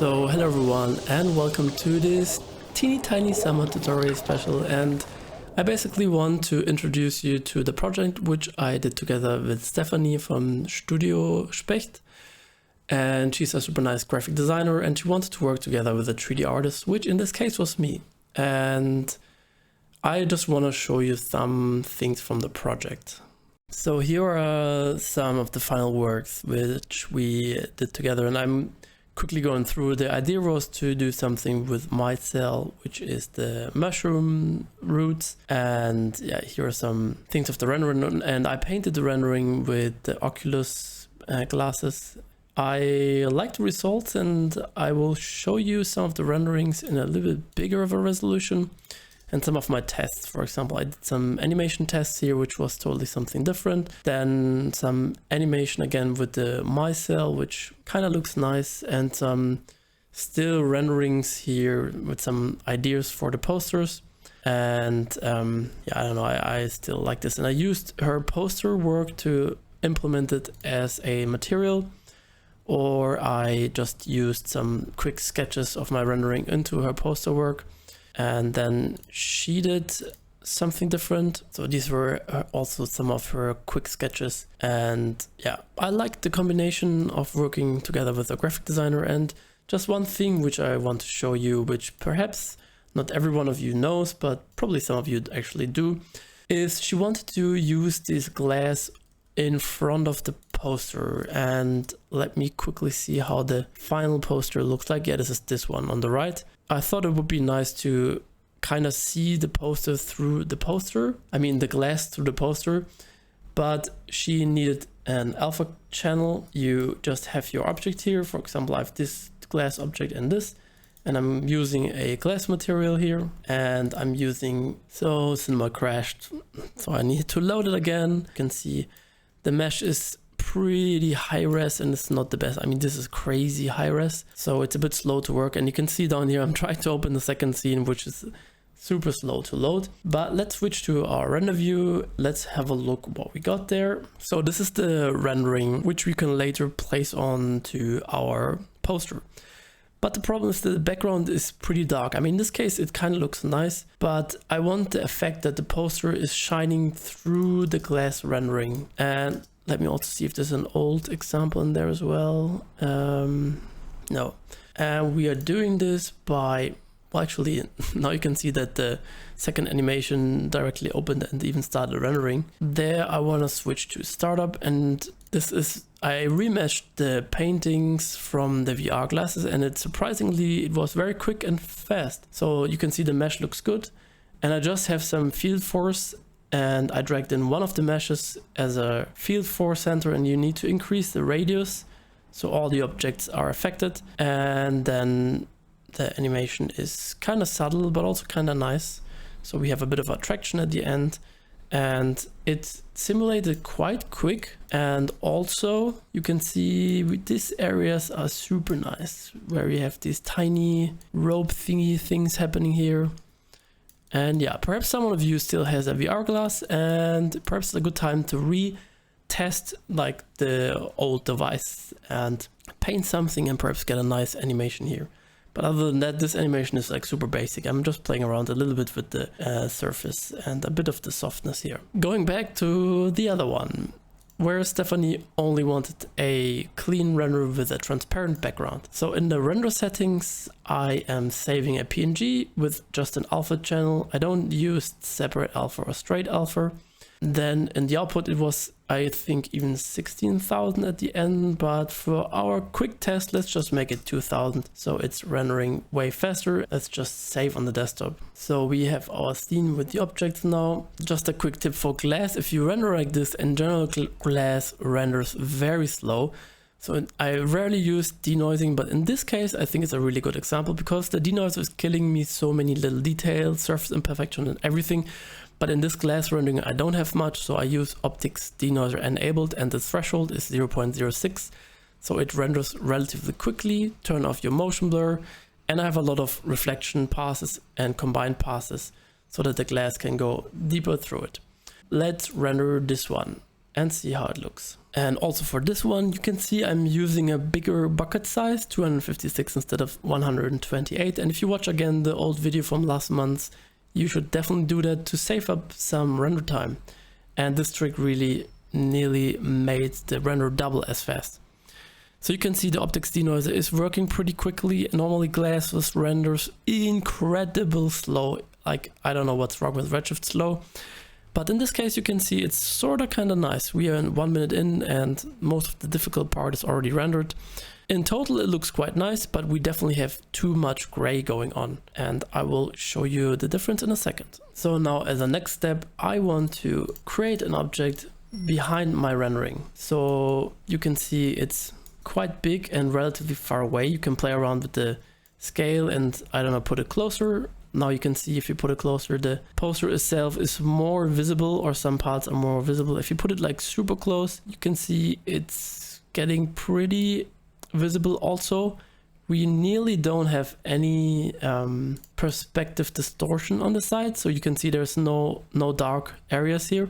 So hello everyone and welcome to this teeny tiny summer tutorial special, and I basically want to introduce you to the project which I did together with Stephanie from Studio Specht, and she's a super nice graphic designer and she wanted to work together with a 3D artist, which in this case was me. And I just want to show you some things from the project. So here are some of the final works which we did together, and I'm quickly going through. The idea was to do something with myzel, which is the mushroom roots, and yeah, here are some things of the rendering, and I painted the rendering with the Oculus glasses. I like the results and I will show you some of the renderings in a little bit bigger of a resolution and some of my tests. For example, I did some animation tests here, which was totally something different. Then some animation again with the myzel, which kind of looks nice, and some still renderings here with some ideas for the posters. And yeah, I don't know, I still like this. And I used her poster work to implement it as a material, or I just used some quick sketches of my rendering into her poster work. And then she did something different. So these were also some of her quick sketches. And yeah, I like the combination of working together with a graphic designer. And just one thing which I want to show you, which perhaps not every one of you knows, but probably some of you actually do, is she wanted to use this glass in front of the poster. And let me quickly see how the final poster looks like. Yeah, this is this one on the right. I thought it would be nice to kind of see the poster through the poster. I mean the glass through the poster, but she needed an alpha channel. You just have your object here. For example, I have this glass object and this, and I'm using a glass material here, and I'm using, so cinema crashed, so I need to load it again. You can see the mesh is pretty high res and it's not the best. I mean, this is crazy high res, so it's a bit slow to work. And you can see down here, I'm trying to open the second scene, which is super slow to load. But let's switch to our render view. Let's have a look what we got there. So this is the rendering, which we can later place on to our poster. But the problem is the background is pretty dark. I mean, in this case, it kind of looks nice, but I want the effect that the poster is shining through the glass rendering. And let me also see if there's an old example in there as well. No. And we are doing this by, well, actually, now you can see that the second animation directly opened and even started rendering. There, I want to switch to startup, and this is, I remeshed the paintings from the VR glasses, and it was very quick and fast. So you can see the mesh looks good, and I just have some field force, and I dragged in one of the meshes as a field force center, and you need to increase the radius so all the objects are affected. And then the animation is kind of subtle but also kind of nice, so we have a bit of attraction at the end, and it's simulated quite quick. And also you can see these areas are super nice, where we have these tiny rope thingy things happening here. And yeah, perhaps someone of you still has a VR glass, and perhaps it's a good time to retest like the old device and paint something and perhaps get a nice animation here. But other than that, this animation is like super basic. I'm just playing around a little bit with the surface and a bit of the softness here. Going back to the other one, where Stephanie only wanted a clean render with a transparent background. So in the render settings, I am saving a PNG with just an alpha channel. I don't use separate alpha or straight alpha. Then in the output, it was, I think, even 16,000 at the end, but for our quick test, let's just make it 2,000. So it's rendering way faster. Let's just save on the desktop. So we have our scene with the objects now. Just a quick tip for glass: if you render like this, in general, glass renders very slow. So I rarely use denoising, but in this case, I think it's a really good example, because the denoiser is killing me so many little details, surface imperfection and everything. But in this glass rendering, I don't have much, so I use optics denoiser enabled, and the threshold is 0.06. So it renders relatively quickly. Turn off your motion blur, and I have a lot of reflection passes and combined passes so that the glass can go deeper through it. Let's render this one and see how it looks. And also for this one, you can see I'm using a bigger bucket size, 256 instead of 128. And if you watch again the old video from last month, you should definitely do that to save up some render time. And this trick really nearly made the render double as fast. So you can see the optics denoiser is working pretty quickly. Normally glasses renders incredible slow. Like, I don't know what's wrong with Redshift slow. But in this case, you can see it's sort of kind of nice. We are 1 minute in and most of the difficult part is already rendered. In total, it looks quite nice, but we definitely have too much gray going on. And I will show you the difference in a second. So now as a next step, I want to create an object behind my rendering. So you can see it's quite big and relatively far away. You can play around with the scale and, I don't know, put it closer. Now you can see if you put it closer, the poster itself is more visible, or some parts are more visible. If you put it like super close, you can see it's getting pretty visible also. We nearly don't have any perspective distortion on the side, so you can see there's no dark areas here.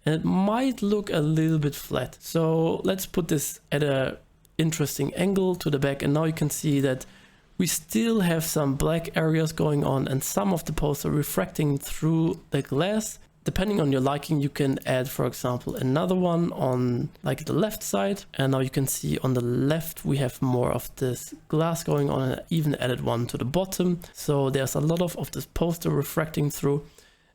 And it might look a little bit flat. So let's put this at a interesting angle to the back, and now you can see that we still have some black areas going on and some of the poster refracting through the glass. Depending on your liking, you can add, for example, another one on like the left side. And now you can see on the left we have more of this glass going on, and I even added one to the bottom. So there's a lot of this poster refracting through.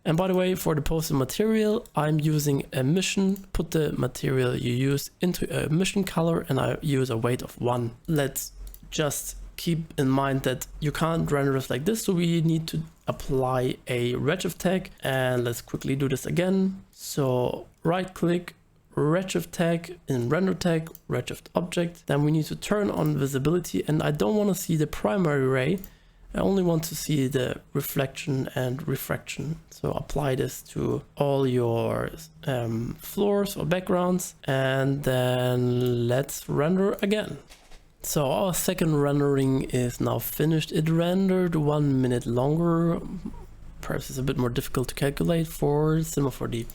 And by the way, for the poster material, I'm using emission. Put the material you use into a emission color, and I use a weight of 1. Let's just keep in mind that you can't render this like this, so we need to apply a redshift tag. And let's quickly do this again. So right click, redshift tag, in render tag, redshift object. Then we need to turn on visibility, and I don't want to see the primary ray. I only want to see the reflection and refraction. So apply this to all your floors or backgrounds, and then let's render again. So our second rendering is now finished. It rendered 1 minute longer. Perhaps it's a bit more difficult to calculate for C4D.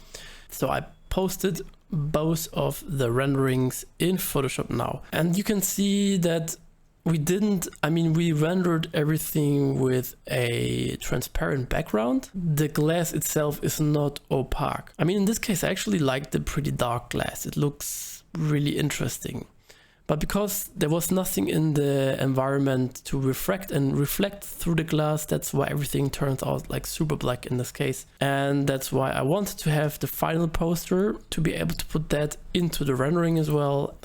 So I posted both of the renderings in Photoshop now. And you can see that we rendered everything with a transparent background. The glass itself is not opaque. In this case, I actually like the pretty dark glass. It looks really interesting. But because there was nothing in the environment to refract through the glass, that's why everything turns out like super black in this case. And that's why I wanted to have the final poster to be able to put that into the rendering as well.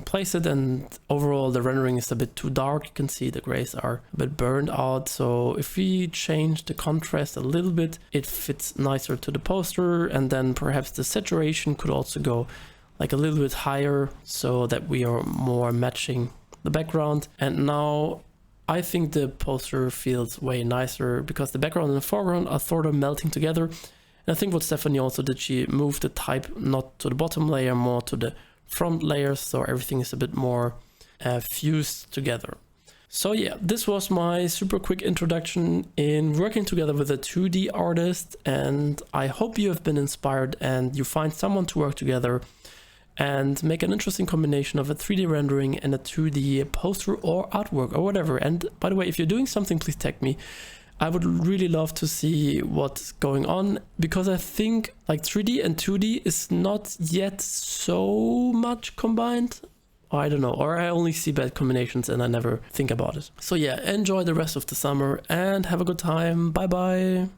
Place it, and overall the rendering is a bit too dark. You can see the grays are a bit burned out. So if we change the contrast a little bit, it fits nicer to the poster. And then perhaps the saturation could also go like a little bit higher, so that we are more matching the background. And now I think the poster feels way nicer because the background and the foreground are sort of melting together. And I think what Stephanie also did, she moved the type not to the bottom layer, more to the front layers, so everything is a bit more fused together. So yeah, this was my super quick introduction in working together with a 2D artist, and I hope you have been inspired and you find someone to work together and make an interesting combination of a 3D rendering and a 2D poster or artwork or whatever. And by the way, if you're doing something, please tag me. I would really love to see what's going on, because I think like 3D and 2D is not yet so much combined. I don't know, or I only see bad combinations and I never think about it. So yeah, enjoy the rest of the summer and have a good time. Bye bye.